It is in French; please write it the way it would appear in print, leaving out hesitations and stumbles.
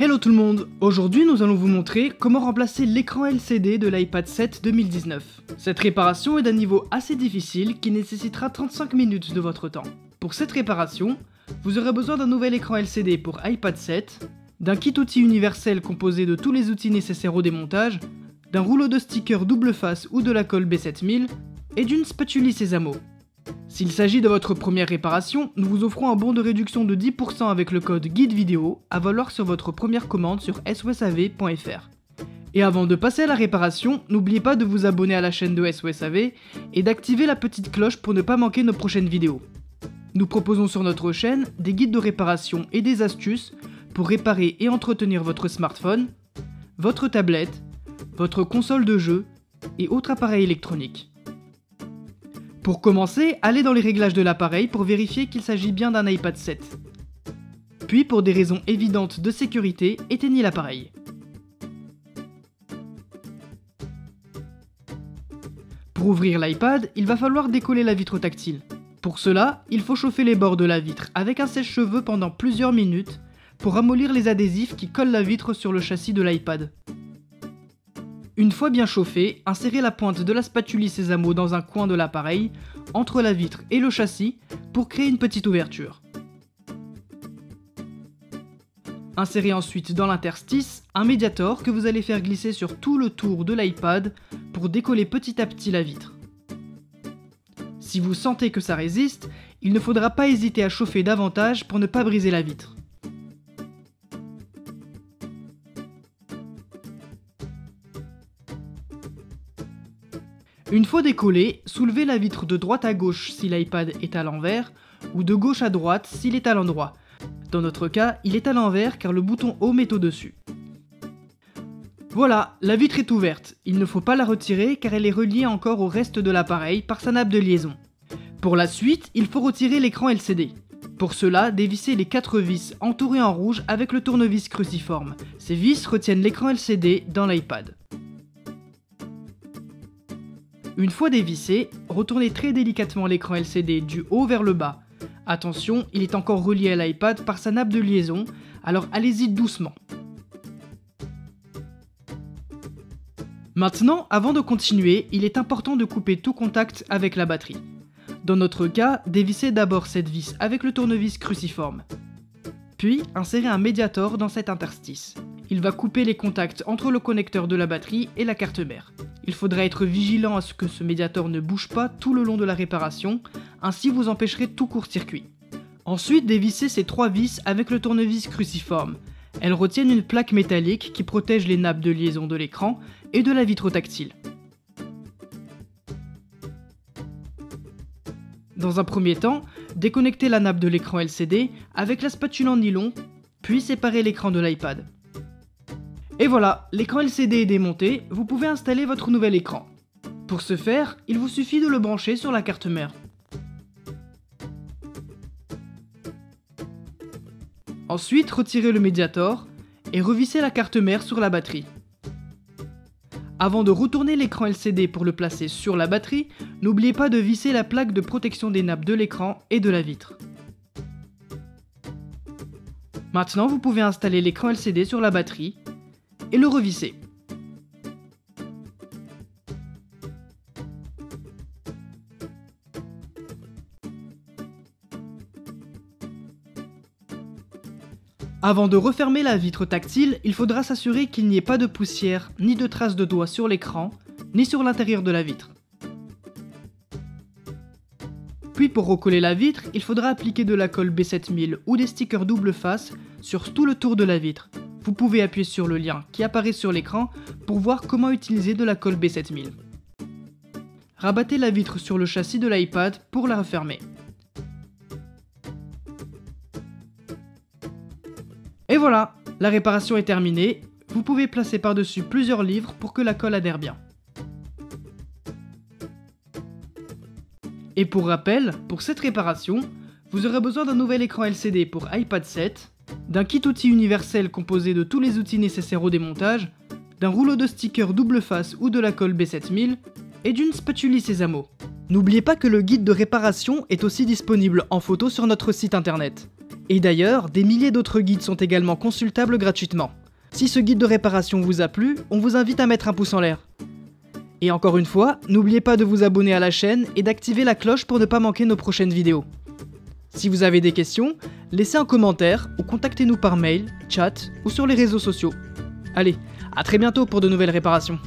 Hello tout le monde, aujourd'hui nous allons vous montrer comment remplacer l'écran LCD de l'iPad 7 2019. Cette réparation est d'un niveau assez difficile qui nécessitera 35 minutes de votre temps. Pour cette réparation, vous aurez besoin d'un nouvel écran LCD pour iPad 7, d'un kit outil universel composé de tous les outils nécessaires au démontage, d'un rouleau de stickers double face ou de la colle B7000, et d'une spatule Sésamo. S'il s'agit de votre première réparation, nous vous offrons un bon de réduction de 10% avec le code guide vidéo à valoir sur votre première commande sur SOSAV.fr. Et avant de passer à la réparation, n'oubliez pas de vous abonner à la chaîne de SOSAV et d'activer la petite cloche pour ne pas manquer nos prochaines vidéos. Nous proposons sur notre chaîne des guides de réparation et des astuces pour réparer et entretenir votre smartphone, votre tablette, votre console de jeu et autres appareils électroniques. Pour commencer, allez dans les réglages de l'appareil pour vérifier qu'il s'agit bien d'un iPad 7. Puis, pour des raisons évidentes de sécurité, éteignez l'appareil. Pour ouvrir l'iPad, il va falloir décoller la vitre tactile. Pour cela, il faut chauffer les bords de la vitre avec un sèche-cheveux pendant plusieurs minutes pour ramollir les adhésifs qui collent la vitre sur le châssis de l'iPad. Une fois bien chauffé, insérez la pointe de la spatule Sésamo dans un coin de l'appareil, entre la vitre et le châssis, pour créer une petite ouverture. Insérez ensuite dans l'interstice un médiator que vous allez faire glisser sur tout le tour de l'iPad pour décoller petit à petit la vitre. Si vous sentez que ça résiste, il ne faudra pas hésiter à chauffer davantage pour ne pas briser la vitre. Une fois décollé, soulevez la vitre de droite à gauche si l'iPad est à l'envers, ou de gauche à droite s'il est à l'endroit. Dans notre cas, il est à l'envers car le bouton Home est au-dessus. Voilà, la vitre est ouverte. Il ne faut pas la retirer car elle est reliée encore au reste de l'appareil par sa nappe de liaison. Pour la suite, il faut retirer l'écran LCD. Pour cela, dévissez les 4 vis entourées en rouge avec le tournevis cruciforme. Ces vis retiennent l'écran LCD dans l'iPad. Une fois dévissé, retournez très délicatement l'écran LCD du haut vers le bas. Attention, il est encore relié à l'iPad par sa nappe de liaison, alors allez-y doucement. Maintenant, avant de continuer, il est important de couper tout contact avec la batterie. Dans notre cas, dévissez d'abord cette vis avec le tournevis cruciforme. Puis, insérez un médiator dans cet interstice. Il va couper les contacts entre le connecteur de la batterie et la carte mère. Il faudra être vigilant à ce que ce médiator ne bouge pas tout le long de la réparation, ainsi vous empêcherez tout court-circuit. Ensuite, dévissez ces 3 vis avec le tournevis cruciforme. Elles retiennent une plaque métallique qui protège les nappes de liaison de l'écran et de la vitre tactile. Dans un premier temps, déconnectez la nappe de l'écran LCD avec la spatule en nylon, puis séparez l'écran de l'iPad. Et voilà, l'écran LCD est démonté, vous pouvez installer votre nouvel écran. Pour ce faire, il vous suffit de le brancher sur la carte mère. Ensuite, retirez le médiator et revissez la carte mère sur la batterie. Avant de retourner l'écran LCD pour le placer sur la batterie, n'oubliez pas de visser la plaque de protection des nappes de l'écran et de la vitre. Maintenant, vous pouvez installer l'écran LCD sur la batterie et le revisser. Avant de refermer la vitre tactile, il faudra s'assurer qu'il n'y ait pas de poussière ni de traces de doigts sur l'écran, ni sur l'intérieur de la vitre. Puis pour recoller la vitre, il faudra appliquer de la colle B7000 ou des stickers double face sur tout le tour de la vitre. Vous pouvez appuyer sur le lien qui apparaît sur l'écran pour voir comment utiliser de la colle B7000. Rabattez la vitre sur le châssis de l'iPad pour la refermer. Et voilà, la réparation est terminée. Vous pouvez placer par-dessus plusieurs livres pour que la colle adhère bien. Et pour rappel, pour cette réparation, vous aurez besoin d'un nouvel écran LCD pour iPad 7, d'un kit outil universel composé de tous les outils nécessaires au démontage, d'un rouleau de stickers double face ou de la colle B7000, et d'une spatule Sésamo. N'oubliez pas que le guide de réparation est aussi disponible en photo sur notre site internet. Et d'ailleurs, des milliers d'autres guides sont également consultables gratuitement. Si ce guide de réparation vous a plu, on vous invite à mettre un pouce en l'air. Et encore une fois, n'oubliez pas de vous abonner à la chaîne et d'activer la cloche pour ne pas manquer nos prochaines vidéos. Si vous avez des questions, laissez un commentaire ou contactez-nous par mail, chat ou sur les réseaux sociaux. Allez, à très bientôt pour de nouvelles réparations.